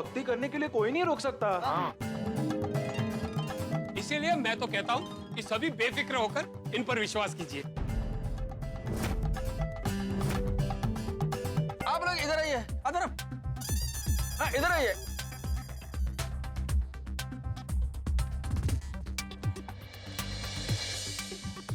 भक्ति करने के लिए कोई नहीं रोक सकता। इसीलिए मैं तो कहता हूँ कि सभी बेफिक्र होकर इन पर विश्वास कीजिए। आप लोग इधर आइए, हाँ इधर आइए।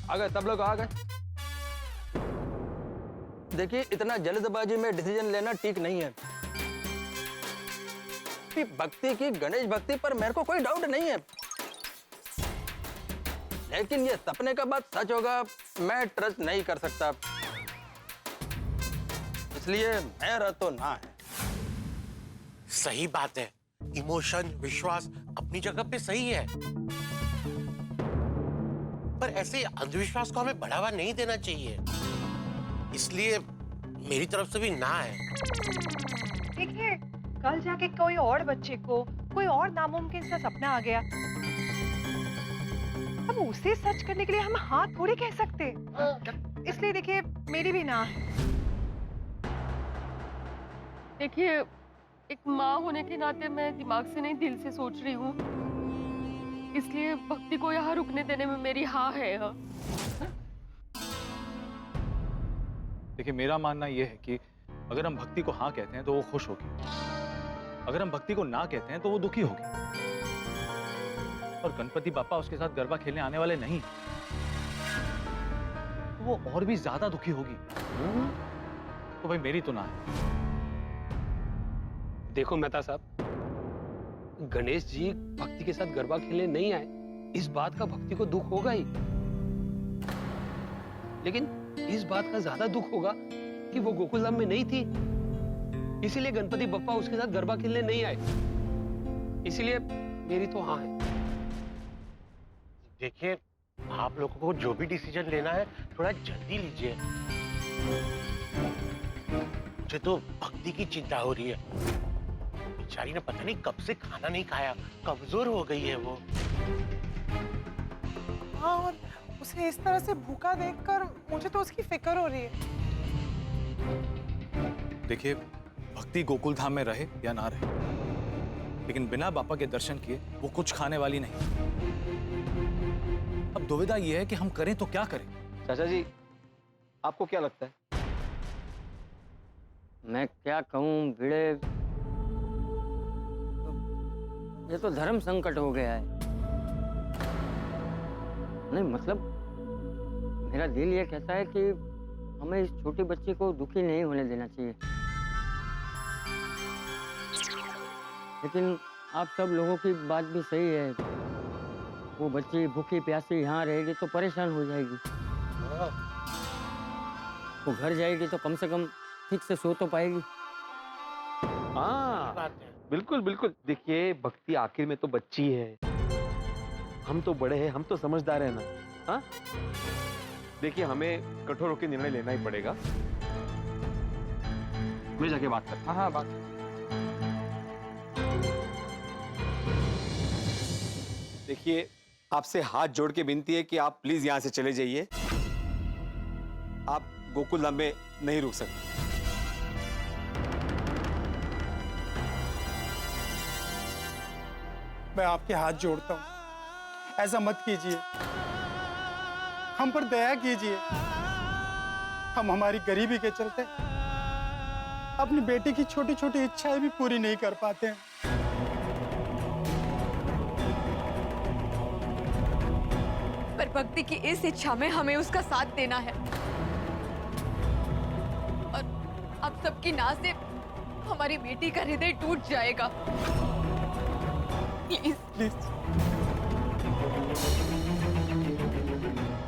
आ गए, सब लोग आ गए। देखिए, इतना जल्दबाजी में डिसीजन लेना ठीक नहीं है। कि भक्ति की, गणेश भक्ति पर मेरे को कोई डाउट नहीं है, लेकिन ये सपने का बात सच होगा मैं ट्रस्ट नहीं कर सकता, इसलिए मेरा तो ना है। सही बात है, इमोशन, विश्वास अपनी जगह पे सही है, पर ऐसे अंधविश्वास को हमें बढ़ावा नहीं देना चाहिए, इसलिए मेरी तरफ से भी ना है। देखिए, कल जाके कोई और बच्चे को कोई और नामुमकिन सा सपना आ गया, अब उसे सच करने के लिए हम हाँ थोड़ी कह सकते, इसलिए देखिए मेरी भी ना है। देखिए, एक माँ होने के नाते मैं दिमाग से नहीं दिल से सोच रही हूँ, इसलिए भक्ति को यहाँ रुकने देने में मेरी हाँ है। देखिए, मेरा मानना यह है कि अगर हम भक्ति को हाँ कहते हैं तो वो खुश होगी, अगर हम भक्ति को ना कहते हैं तो वो दुखी होगी। और गणपति बापा उसके साथ गरबा खेलने आने वाले नहीं, तो वो और भी ज्यादा दुखी होगी। तो भाई मेरी तो ना है। देखो मेहता साहब, गणेश जी भक्ति के साथ गरबा खेलने नहीं आए, इस बात का भक्ति को दुख होगा ही, लेकिन इस बात का ज्यादा दुख होगा कि वो गोकुल धाम में नहीं थी, इसीलिए गणपति बप्पा उसके साथ गरबा खेलने नहीं आए, इसीलिए मेरी तो हाँ है। देखिए, आप लोगों को जो भी डिसीजन लेना है थोड़ा जल्दी लीजिए, मुझे तो भक्ति की चिंता हो रही है, बेचारी ने पता नहीं कब से खाना नहीं खाया, कमजोर हो गई है वो। हाँ, और उसे इस तरह से भूखा देखकर मुझे तो उसकी फिक्र हो रही है। देखिए, भक्ति गोकुल धाम में रहे या ना रहे, लेकिन बिना बापा के दर्शन किए वो कुछ खाने वाली नहीं। अब दुविधा यह है कि हम करें तो क्या करें। चाचा जी, आपको क्या लगता है? मैं क्या कहूँ भिड़े, ये तो धर्म संकट हो गया है। नहीं मतलब मेरा दिल ये कहता है कि हमें इस छोटी बच्ची को दुखी नहीं होने देना चाहिए, लेकिन आप सब लोगों की बात भी सही है। वो बच्ची भूखी प्यासी यहाँ रहेगी तो परेशान हो जाएगी, वो घर जाएगी तो कम से कम ठीक से सो तो पाएगी। हाँ बिल्कुल बिल्कुल। देखिए, भक्ति आखिर में तो बच्ची है, हम तो बड़े हैं, हम तो समझदार हैं ना। हाँ, देखिए हमें कठोर होकर निर्णय लेना ही पड़ेगा। मैं जाके बात करता हूँ। हाँ बात। देखिए, आपसे हाथ जोड़ के विनती है कि आप प्लीज यहां से चले जाइए, आप गोकुल धाम में नहीं रुक सकते। मैं आपके हाथ जोड़ता हूँ, ऐसा मत कीजिए, हम पर दया कीजिए। हम हमारी गरीबी के चलते अपनी बेटी की छोटी छोटी इच्छाएं भी पूरी नहीं कर पाते हैं। पर भक्ति की इस इच्छा में हमें उसका साथ देना है, और अब सबकी ना से हमारी बेटी का हृदय टूट जाएगा। Please please.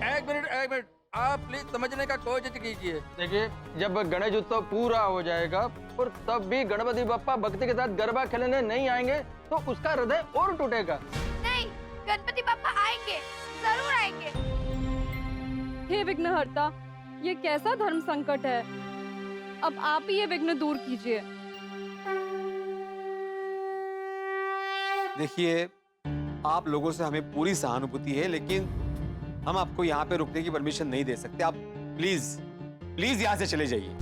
एक मिनट, आप प्लीज समझने का कोशिश कीजिए। देखिए, जब गणेश उत्सव पूरा हो जाएगा और तब भी गणपति बप्पा भक्ति के साथ गरबा खेलने नहीं आएंगे तो उसका हृदय और टूटेगा। नहीं, गणपति बप्पा आएंगे, जरूर आएंगे। हे विघ्नहर्ता, ये कैसा धर्म संकट है, अब आप ही ये विघ्न दूर कीजिए। देखिए, आप लोगों से हमें पूरी सहानुभूति है, लेकिन हम आपको यहाँ पे रुकने की परमिशन नहीं दे सकते। आप प्लीज प्लीज यहाँ से चले जाइए।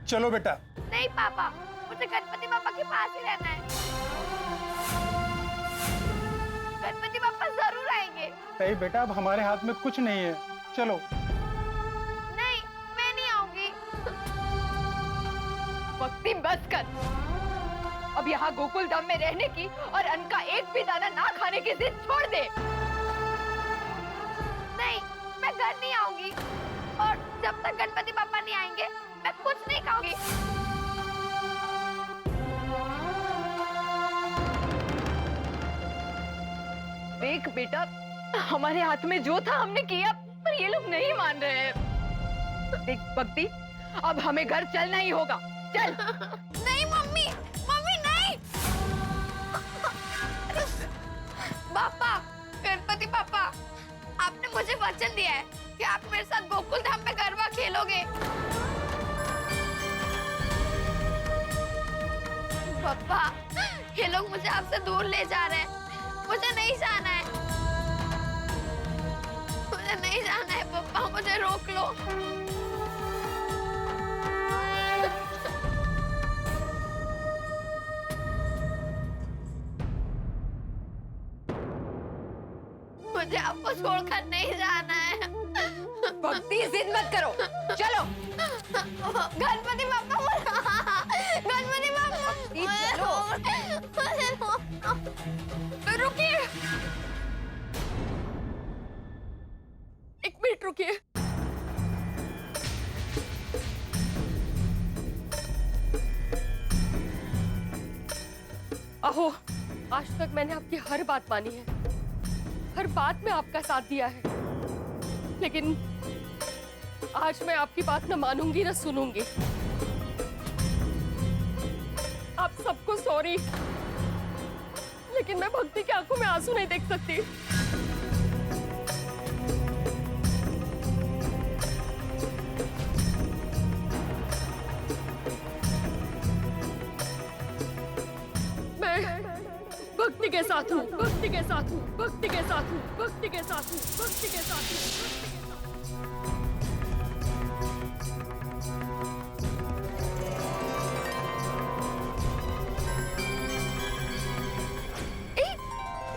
चलो बेटा, नहीं पापा, मुझे गणपति पापा के पास ही रहना है। गणपति पापा जरूर आएंगे। नहीं बेटा, अब हमारे हाथ में कुछ नहीं है, चलो। नहीं, मैं नहीं आऊंगी। भक्ति बस कर। अब यहाँ गोकुल धाम में रहने की और अन्न का एक भी दाना ना खाने की जिद छोड़ दे। नहीं, मैं घर नहीं आऊंगी और जब तक गणपति पापा नहीं आएंगे मैं कुछ नहीं खाऊंगी। देख बेटा, हमारे हाथ में जो था हमने किया, पर ये लोग नहीं मान रहे हैं। देख भक्ति, अब हमें घर चलना ही होगा। चल। नहीं मम्मी, मम्मी नहीं। पापा, गणपति पापा, आपने मुझे वचन दिया है कि आप मेरे साथ गोकुल धाम में गरबा खेलोगे। पापा, ये लोग मुझे आपसे दूर ले जा रहे हैं। मुझे नहीं जाना है। मुझे नहीं जाना है पापा, मुझे रोक लो। मुझे आपको छोड़कर नहीं जाना है। भक्ति, जिद मत करो, चलो। गणपति पापा, गणपति पापा, चलो। रुकिए, एक मिनट रुकिए। अहो, आज तक मैंने आपकी हर बात मानी है, हर बात में आपका साथ दिया है, लेकिन आज मैं आपकी बात न मानूंगी न सुनूंगी। आप सबको सॉरी, लेकिन मैं भक्ति की आंखों में आंसू नहीं देख सकती। मैं भक्ति के साथ हूँ, भक्ति के साथ हूँ, भक्ति के साथ हूँ, भक्ति के साथ हूँ, भक्ति के साथ हूँ।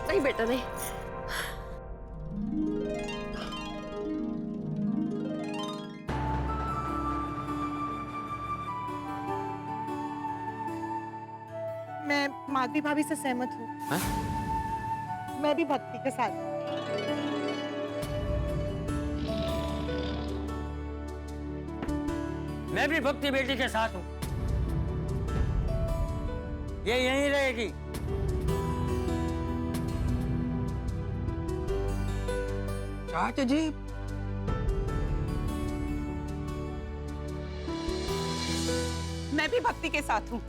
नहीं बेटा, नहीं। मैं माधवी भाभी से सहमत हूँ। मैं भी भक्ति के साथ। मैं भी भक्ति बेटी के साथ हूँ। ये यहीं रहेगी। चाचा जी, मैं भी भक्ति के साथ हूँ।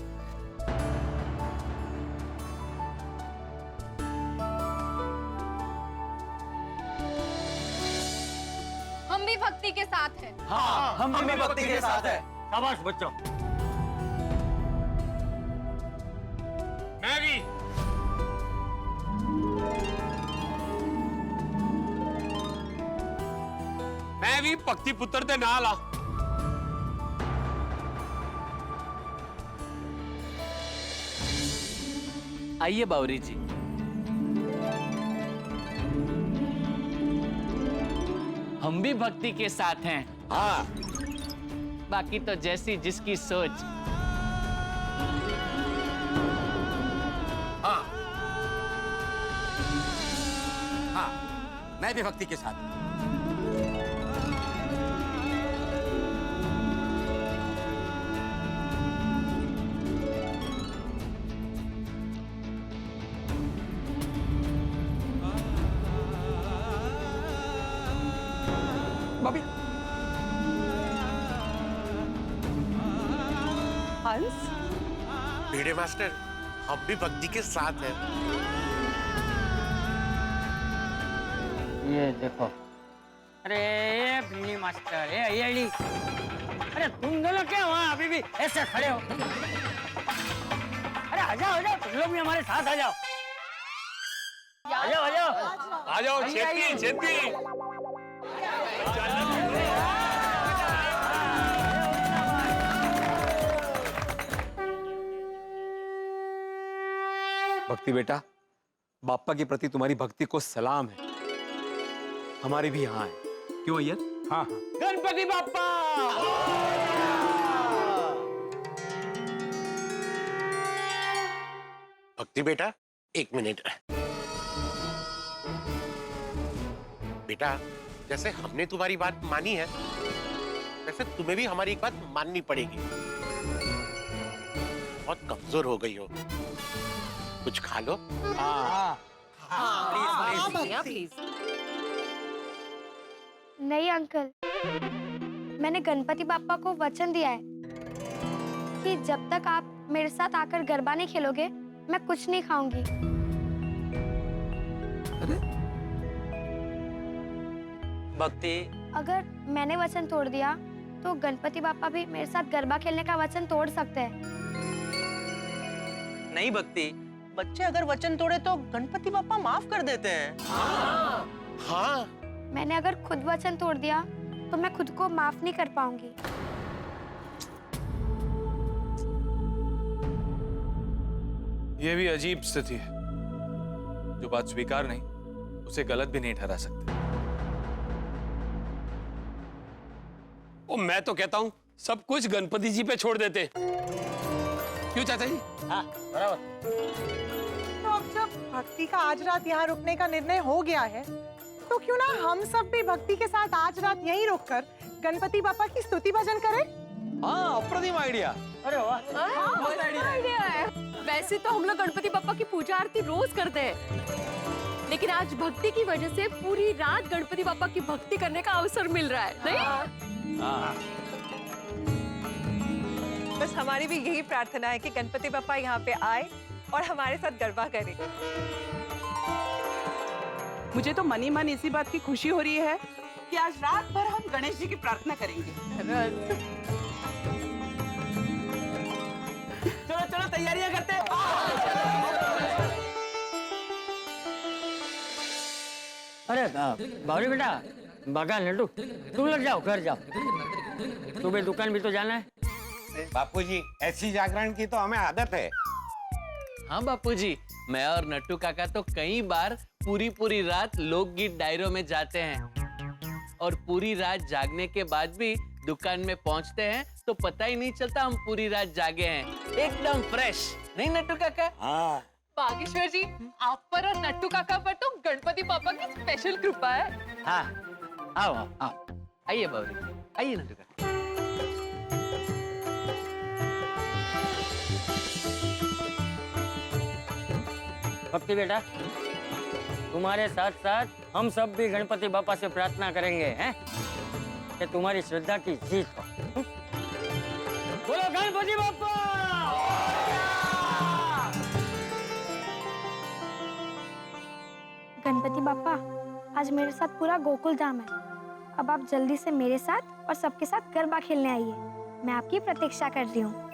हम भी भक्ति के साथ हैं। हाँ, हम भी भक्ति के साथ हैं। शाबाश बच्चों। मैं भी। मैं भी भक्ति पुत्र दे नाल आ। आइए बावरी जी। हम भी भक्ति के साथ हैं। हाँ। बाकी तो जैसी जिसकी सोच। हाँ। हाँ, मैं भी भक्ति के साथ। भाभी। हंस, भिड़े मास्टर, हम भी भक्ति के साथ हैं। ये देखो। अरे ये भिंडी मास्टर, ये अय्यली। अरे तुम दोनों क्या वहाँ अभी भी ऐसे खड़े हो? अरे आ जाओ, तुम लोग भी हमारे साथ आ जाओ। आ जाओ, आ जाओ। आ जाओ, छेती, छेती। भक्ति बेटा, बाप्पा के प्रति तुम्हारी भक्ति को सलाम है। हमारी भी हाँ है। क्यों अय्यर? हाँ हाँ। गणपति बाप्पा। भक्ति बेटा, 1 मिनट। बेटा, जैसे हमने तुम्हारी बात मानी है, वैसे तुम्हें भी हमारी एक बात माननी पड़ेगी। बहुत कमजोर हो गई हो, कुछ खा लो। प्लीज। नहीं अंकल, मैंने गणपति बाप्पा को वचन दिया है कि जब तक आप मेरे साथ आकर गरबा नहीं खेलोगे, मैं कुछ नहीं खाऊंगी। भक्ति, अगर मैंने वचन तोड़ दिया तो गणपति बाप्पा भी मेरे साथ गरबा खेलने का वचन तोड़ सकते हैं। नहीं भक्ति, बच्चे अगर वचन तोड़े तो गणपति बाप्पा माफ कर देते हैं। हाँ। मैंने अगर खुद वचन तोड़ दिया तो मैं खुद को माफ नहीं कर पाऊंगी। ये भी अजीब स्थिति है। जो बात स्वीकार नहीं, उसे गलत भी नहीं ठहरा सकते। ओ, मैं तो कहता हूँ सब कुछ गणपति जी पे छोड़ देते। क्यों चाचा जी? हाँ, बराबर। तो अब जब भक्ति का आज रात यहाँ रुकने का निर्णय हो गया है, तो क्यों ना हम सब भी भक्ति के साथ आज रात यहीं रुककर गणपति बाप्पा की स्तुति भजन करें? हाँ, अप्रतिम आइडिया। अरे वाह, बहुत आइडिया है। वैसे तो हम लोग गणपति बाप्पा की पूजा आरती रोज करते हैं, लेकिन आज भक्ति की वजह से पूरी रात गणपति बाप्पा की भक्ति करने का अवसर मिल रहा है, नहीं? बस हमारी भी यही प्रार्थना है कि गणपति बाप्पा यहाँ पे आए और हमारे साथ गरबा करें। मुझे तो मनी मन इसी बात की खुशी हो रही है कि आज रात भर हम गणेश जी की प्रार्थना करेंगे। चलो चलो तैयारियां करते हैं। अरे बावरी बेटा, बगा लड्डू, तुम लग जाओ, घर जाओ। तुम्हें दुकान भी तो जाना है। बापूजी, ऐसी जागरण की तो हमें आदत है। हाँ बापूजी, मैं और नट्टू काका तो कई बार पूरी रात लोकगीत डायरों में जाते हैं और पूरी रात जागने के बाद भी दुकान में पहुंचते हैं तो पता ही नहीं चलता हम पूरी रात जागे हैं, एकदम फ्रेश, नहीं नट्टू काका? हाँ। बागेश्वर जी, आप पर और नट्टू काका पर तो गणपति बाप्पा की स्पेशल कृपा है। हाँ, आओ आओ आओ, आइए बावरी, आइए नट्टू काका। भक्ति बेटा, तुम्हारे साथ साथ हम सब भी गणपति बाप्पा से प्रार्थना करेंगे, हैं? कि तुम्हारी श्रद्धा की जीत हो। बोलो गणपति बाप्पा! गणपति बाप्पा, आज मेरे साथ पूरा गोकुल धाम है। अब आप जल्दी से मेरे साथ और सबके साथ गरबा खेलने आइए। मैं आपकी प्रतीक्षा कर रही हूँ।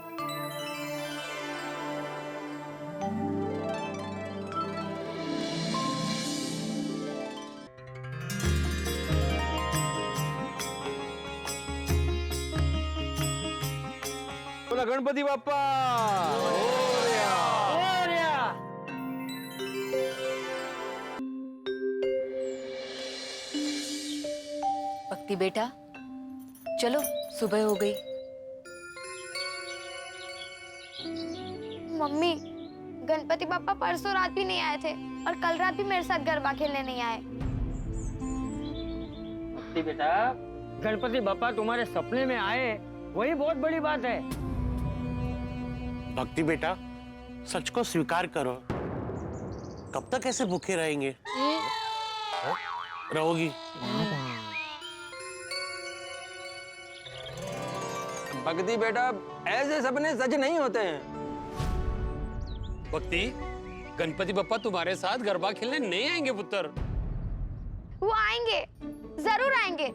बोला गणपति बाप्पा। भक्ति बेटा, चलो सुबह हो गई। मम्मी, गणपति बाप्पा परसों रात भी नहीं आए थे और कल रात भी मेरे साथ गरबा खेलने नहीं आए। भक्ति बेटा, गणपति बाप्पा तुम्हारे सपने में आए, वही बहुत बड़ी बात है। भक्ति बेटा, सच को स्वीकार करो। कब तक ऐसे भूखे रहेंगे? रहोगी? भक्ति बेटा, ऐसे सपने सच नहीं होते हैं। भक्ति, गणपति बाप्पा तुम्हारे साथ गरबा खेलने नहीं आएंगे पुत्र। वो आएंगे, जरूर आएंगे।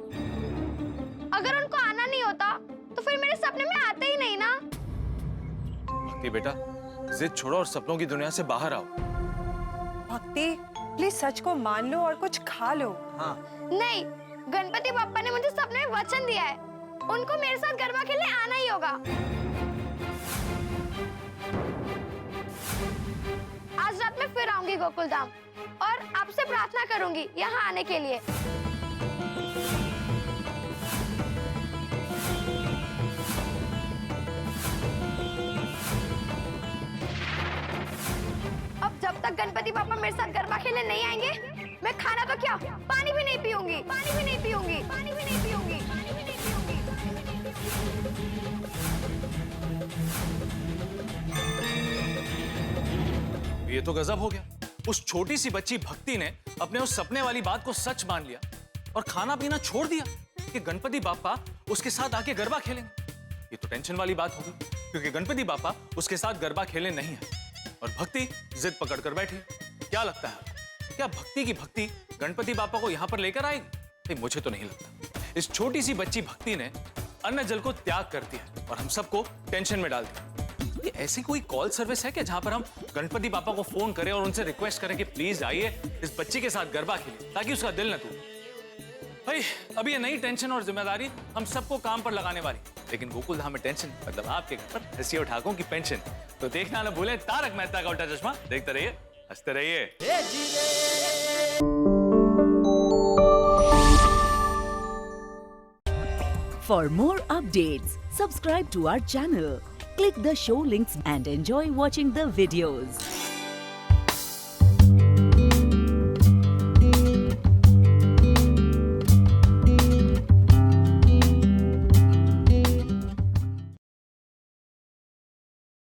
अगर उनको आना नहीं होता तो फिर मेरे सपने में आते ही नहीं ना। भक्ति बेटा, जिद छोड़ो और सपनों की दुनिया से बाहर आओ। भक्ति, प्लीज सच को मान लो और कुछ खा लो। हाँ। नहीं, गणपति बाप्पा ने मुझे सपने में वचन दिया है, उनको मेरे साथ गरबा खेलने आना ही होगा। आज रात साथ मैं फिर आऊंगी गोकुल धाम और आपसे प्रार्थना करूंगी यहाँ आने के लिए। अब जब तक गणपति पापा मेरे साथ गरबा खेलने नहीं आएंगे, मैं खाना तो क्या पानी भी नहीं पीऊंगी, पानी भी नहीं पीऊंगी, पानी भी नहीं पीऊंगी, पानी भी नहीं पीऊंगी। ये तो गजब हो गया। उस छोटी सी बच्ची भक्ति ने अपने उस सपने वाली बात को सच मान लिया और खाना पीना छोड़ दिया कि गणपति बापा उसके साथ आके गरबा खेलेंगे। ये तो टेंशन वाली बात होगी, क्योंकि गणपति बापा उसके साथ गरबा खेलने नहीं है और भक्ति जिद पकड़ कर बैठी। क्या लगता है, क्या भक्ति की भक्ति गणपति बापा को यहाँ पर लेकर आएगी? नहीं, मुझे तो नहीं लगता। इस छोटी सी बच्ची भक्ति ने अन्न जल को त्याग कर दिया और हम सबको टेंशन में डाल दिया। ये ऐसी कोई कॉल सर्विस है क्या जहां पर हम गणपति बापा को फोन करें और उनसे रिक्वेस्ट करें कि प्लीज आइए इस बच्ची के साथ गरबा खेलें ताकि उसका दिल न टूटे? भाई अभी ये नई टेंशन और जिम्मेदारी हम सबको काम पर लगाने वाली, लेकिन गोकुल धाम में टेंशन मतलब आपके घर पर हंसी और ठाकों की पेंशन। तो देखना न भूलें तारक मेहता का उल्टा चश्मा। देखते रहिए, हंसते रहिए। For more updates, subscribe to our channel, click the show links and enjoy watching the videos.